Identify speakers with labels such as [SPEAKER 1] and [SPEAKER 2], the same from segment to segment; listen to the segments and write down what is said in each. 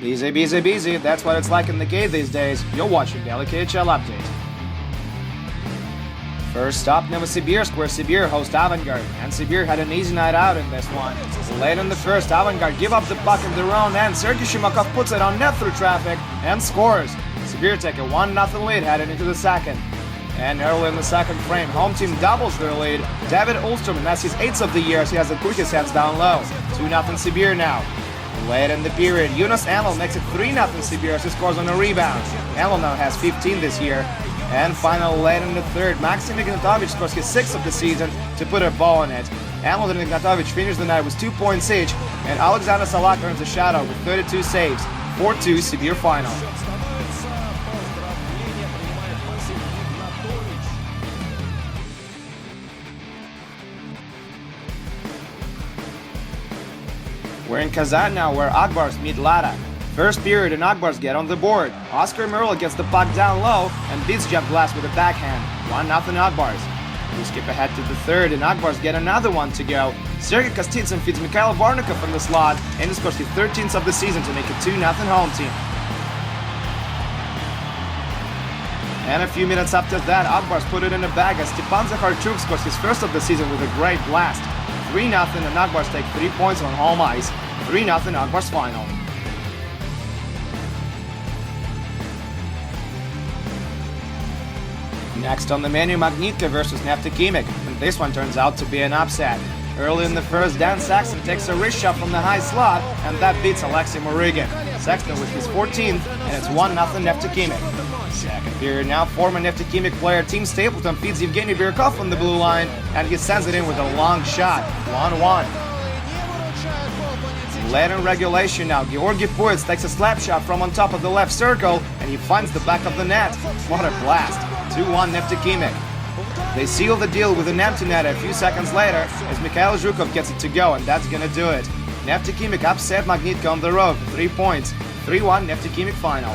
[SPEAKER 1] Busy, busy, busy. That's what it's like in the K these days. You're watching Daily KHL Update. First up, Novosibirsk, where Sibir hosts Avangard, and Sibir had an easy night out in this one. Late in the first, Avangard give up the puck in their own end. Sergei Shimakov puts it on net through traffic and scores. Sibir take a 1-0 lead heading into the second. And early in the second frame, home team doubles their lead. David Ulstrom, and that's his 8th of the year, so he has the quickest hands down low. 2-0 Sibir now. Late in the period, Yunus Anel makes it 3-0 Sibir as he scores on a rebound. Anel now has 15 this year. And finally, late in the third, Maxim Ignatovic scores his 6th of the season to put a bow on it. Anel and Ignatovic finished the night with 2 points each, and Alexander Salak earns a shutout with 32 saves. 4-2 Sibir final. We're in Kazan now, where Akbars meet Lada. First period and Akbars get on the board. Oscar Merle gets the puck down low and beats Jeff Glass with a backhand. 1-0 Akbars. We skip ahead to the third and Akbars get another one to go. Sergei Kostitsyn feeds Mikhail Varnikov from the slot and he scores his 13th of the season to make it 2-0 home team. And a few minutes after that, Akbars put it in the bag as Stepan Zakharchuk scores his 1st of the season with a great blast. 3-0 and Akbars take 3 points on home ice. 3-0 Akbars final. Next on the menu, Magnitka versus Neftekimik, and this one turns out to be an upset. Early in the first, Dan Saxon takes a wrist shot from the high slot, and that beats Alexei Morigan. Sexton with his 14th, and it's 1-0 Neftekimik. Second period now, former Neftekimik player Tim Stapleton feeds Evgeny Birkov on the blue line, and he sends it in with a long shot. 1-1. Late in regulation now, Georgi Puets takes a slap shot from on top of the left circle, and he finds the back of the net. What a blast. 2-1 Neftekimik. They seal the deal with an empty net a few seconds later as Mikhail Zhukov gets it to go, and that's gonna do it. Neftekimik upset Magnitka on the road for 3 points. 3-1 Neftekimik final.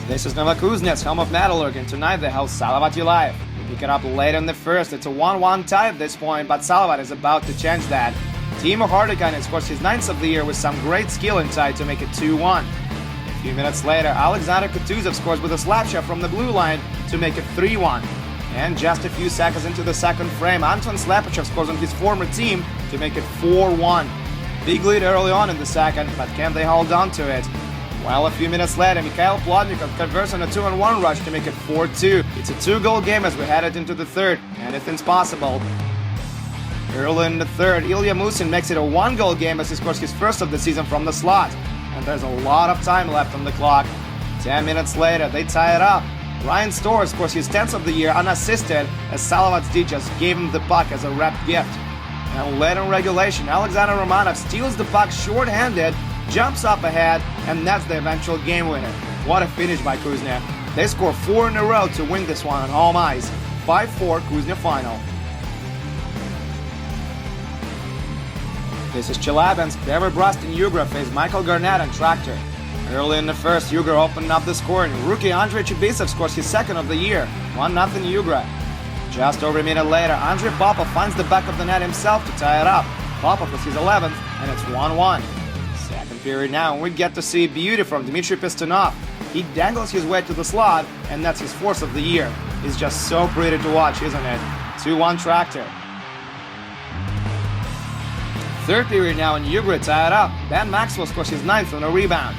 [SPEAKER 1] This is Novokuznetsk, home of Metalurg, and tonight they host Salavat Ulayev. They pick it up late in the first. It's a 1-1 tie at this point, but Salavat is about to change that. Timo Hardikainen scores his 9th of the year with some great skill in tie to make it 2-1. A few minutes later, Alexander Kutuzov scores with a slap shot from the blue line to make it 3-1. And just a few seconds into the second frame, Anton Slapachev scores on his former team to make it 4-1. Big lead early on in the second, but can they hold on to it? Well, a few minutes later, Mikhail Plotnikov converts on a 2-on-1 rush to make it 4-2. It's a 2-goal game as we headed into the third. Anything's possible. Early in the third, Ilya Musin makes it a 1-goal game as he scores his 1st of the season from the slot. And there's a lot of time left on the clock. 10 minutes later, they tie it up. Ryan Storr scores his 10th of the year unassisted as Salavat's D just gave him the puck as a wrapped gift. And late in regulation, Alexander Romanov steals the puck short-handed, jumps up ahead, and that's the eventual game winner. What a finish by Kuznev. They score 4 in a row to win this one on home ice. 5-4 Kuznev final. This is Chelyabinsk. Bever-Brust and Yugra face Michael Garnett and Tractor. Early in the first, Yugra opened up the scoring. Rookie Andrei Chibisov scores his 2nd of the year. 1-0 Yugra. Just over a minute later, Andrei Popov finds the back of the net himself to tie it up. Popov was his 11th, and it's 1-1. Second period now, and we get to see beauty from Dmitry Pistunov. He dangles his way to the slot, and that's his 4th of the year. He's just so pretty to watch, isn't it? 2-1 Tractor. Third period now, and Yugra tie it up. Ben Maxwell scores his 9th on a rebound.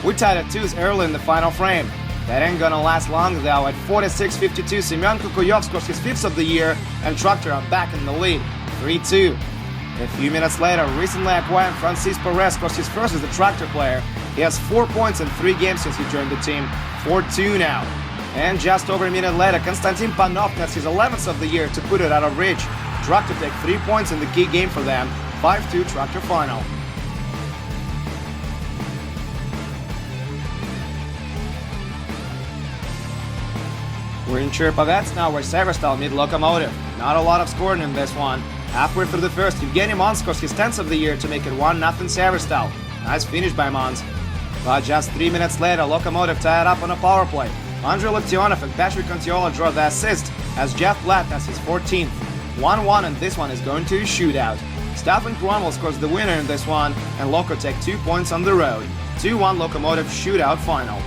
[SPEAKER 1] We tied at 2s early in the final frame. That ain't gonna last long though. At 46-52, Semyon Kukuyev scores his 5th of the year, and Tractor are back in the lead. 3-2. A few minutes later, recently acquired Francis Perez scores his 1st as a Tractor player. He has 4 points in 3 games since he joined the team. 4-2 now. And just over a minute later, Konstantin Panov nets his 11th of the year to put it out of reach. Tractor take 3 points in the key game for them. 5-2 Tractor final. We're in Cherpovets now, where Severstal meet Lokomotiv. Not a lot of scoring in this one. Halfway through the first, Evgeny Mons scores his 10th of the year to make it 1-0 Severstal. Nice finish by Mons. But just 3 minutes later, Lokomotiv tied up on a power play. Andrei Loktionov and Patrick Contiola draw the assist as Jeff Blatt has his 14th. 1-1, and this one is going to a shootout. Stefan Cromwell scores the winner in this one, and Loko take 2 points on the road. 2-1 Lokomotiv shootout final.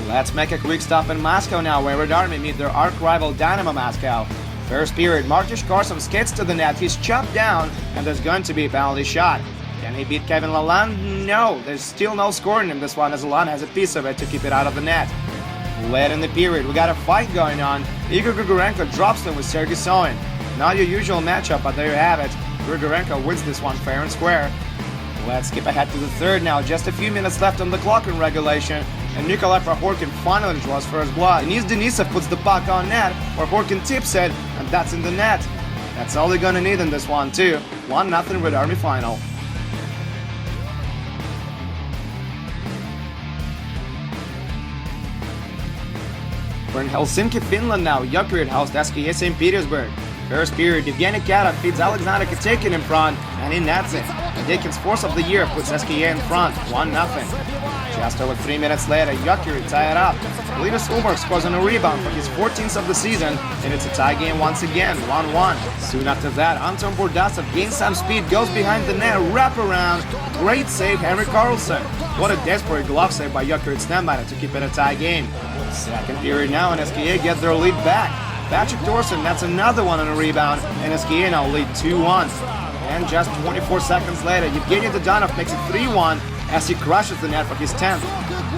[SPEAKER 1] Let's make a quick stop in Moscow now, where Red Army meet their arch-rival Dynamo Moscow. First period, Martish Korsom skates to the net, he's chopped down, and there's going to be a penalty shot. Can he beat Kevin Lalande? No, there's still no scoring in this one, as Lalande has a piece of it to keep it out of the net. Late in the period, we got a fight going on. Igor Grigorenko drops them with Sergei Soin. Not your usual matchup, but there you have it. Grigorenko wins this one fair and square. Let's skip ahead to the third now, just a few minutes left on the clock in regulation, and Nikolai Prohorkin finally draws first blood. Denis Denisov puts the puck on net, Prohorkin tips it, and that's in the net. That's all they're gonna need in this one too. 1-0 Red Army final. We're in Helsinki, Finland now. Jokerit hosts SKA St. Petersburg. First period, Evgeny Katov feeds Alexander Katekin in front, and he nets it. Katekin's force of the year puts SKA in front, 1-0. Just over 3 minutes later, Jokerit tie it up. Linus Ullmark scores on a rebound for his 14th of the season, and it's a tie game once again, 1-1. Soon after that, Anton Bordasov gains some speed, goes behind the net, wrap around. Great save, Henrik Karlsson. What a desperate glove save by Jokerit's netminder to keep it a tie game. Second period now, and SKA get their lead back. Patrick Thorson nets another one on a rebound, and SKA now lead 2-1. And just 24 seconds later, Evgeny Dodonov makes it 3-1 as he crushes the net for his 10th.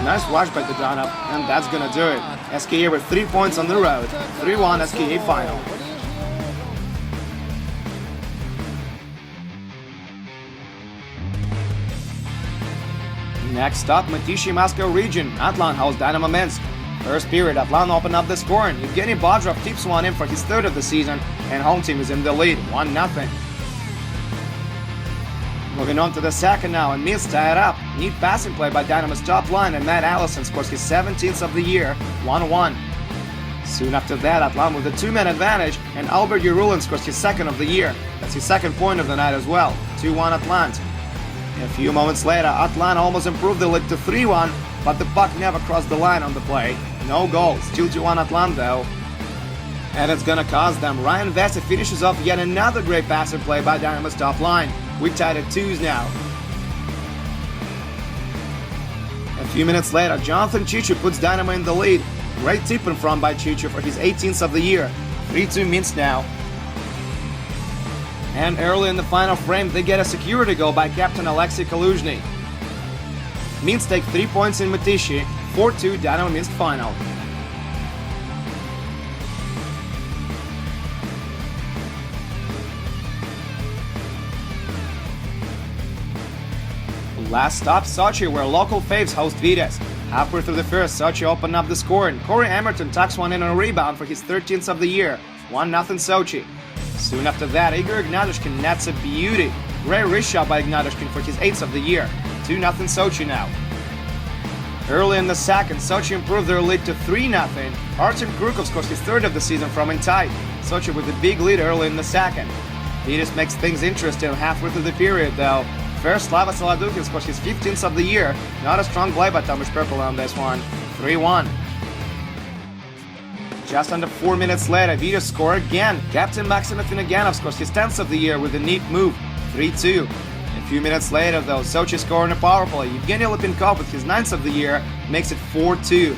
[SPEAKER 1] Nice rush by Dodonov, and that's gonna do it. SKA with 3 points on the road. 3-1 SKA final. Next up, Matishi Moscow region. Atlan hosts Dynamo Minsk. First period, Atlan opened up the scoring. Evgeny Bodrov tips one in for his 3rd of the season, and home team is in the lead, 1-0. Moving on to the second now, and Minsk tie it up. Neat passing play by Dynamo's top line, and Matt Allison scores his 17th of the year, 1-1. Soon after that, Atlan with a 2-man advantage, and Albert Urulin scores his 2nd of the year. That's his 2nd point of the night as well, 2-1 Atlant. A few moments later, Atlan almost improved the lead to 3-1, but the puck never crossed the line on the play. No goal, still 2-1 Atlan though. And it's gonna cost them. Ryan Vesey finishes off yet another great passing play by Dynamo's top line. We're tied at 2s now. A few minutes later, Jonathan Chichu puts Dynamo in the lead. Great tip in front by Chichu for his 18th of the year. 3-2 Minsk now. And early in the final frame, they get a security goal by captain Alexei Kaluzhny. Minsk take 3 points in Matishi, 4-2 Dynamo Minsk final. Last stop, Sochi, where local faves host Vitesse. Halfway through the first, Sochi opened up the scoring. Corey Emerton tucks one in on a rebound for his 13th of the year, 1-0 Sochi. Soon after that, Igor Ignatyshkin nets a beauty. Great wrist shot by Ignatyshkin for his 8th of the year, 2-0 Sochi now. Early in the second, Sochi improved their lead to 3-0. Artem Krukov scores his 3rd of the season from in tight. Sochi with a big lead early in the second. Vitesse makes things interesting halfway through the period though. First, Slava Solodukin scores his 15th of the year. Not a strong play by Tomasz Purple on this one. 3-1. Just under 4 minutes later, Vitesse score again. Captain Maxim Afinogenov scores his 10th of the year with a neat move. 3-2. A few minutes later, though, Sochi score on a power play. Evgeny Lipinko with his 9th of the year makes it 4-2.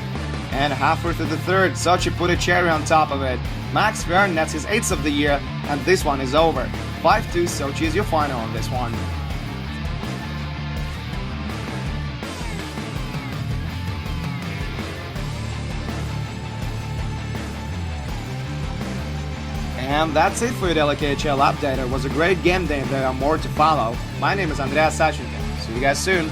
[SPEAKER 1] And halfway through the third, Sochi put a cherry on top of it. Max Verne nets his 8th of the year, and this one is over. 5-2, Sochi is your final on this one. And that's it for your daily KHL update. It was a great game day and there are more to follow. My name is Andreas Sachenko. See you guys soon.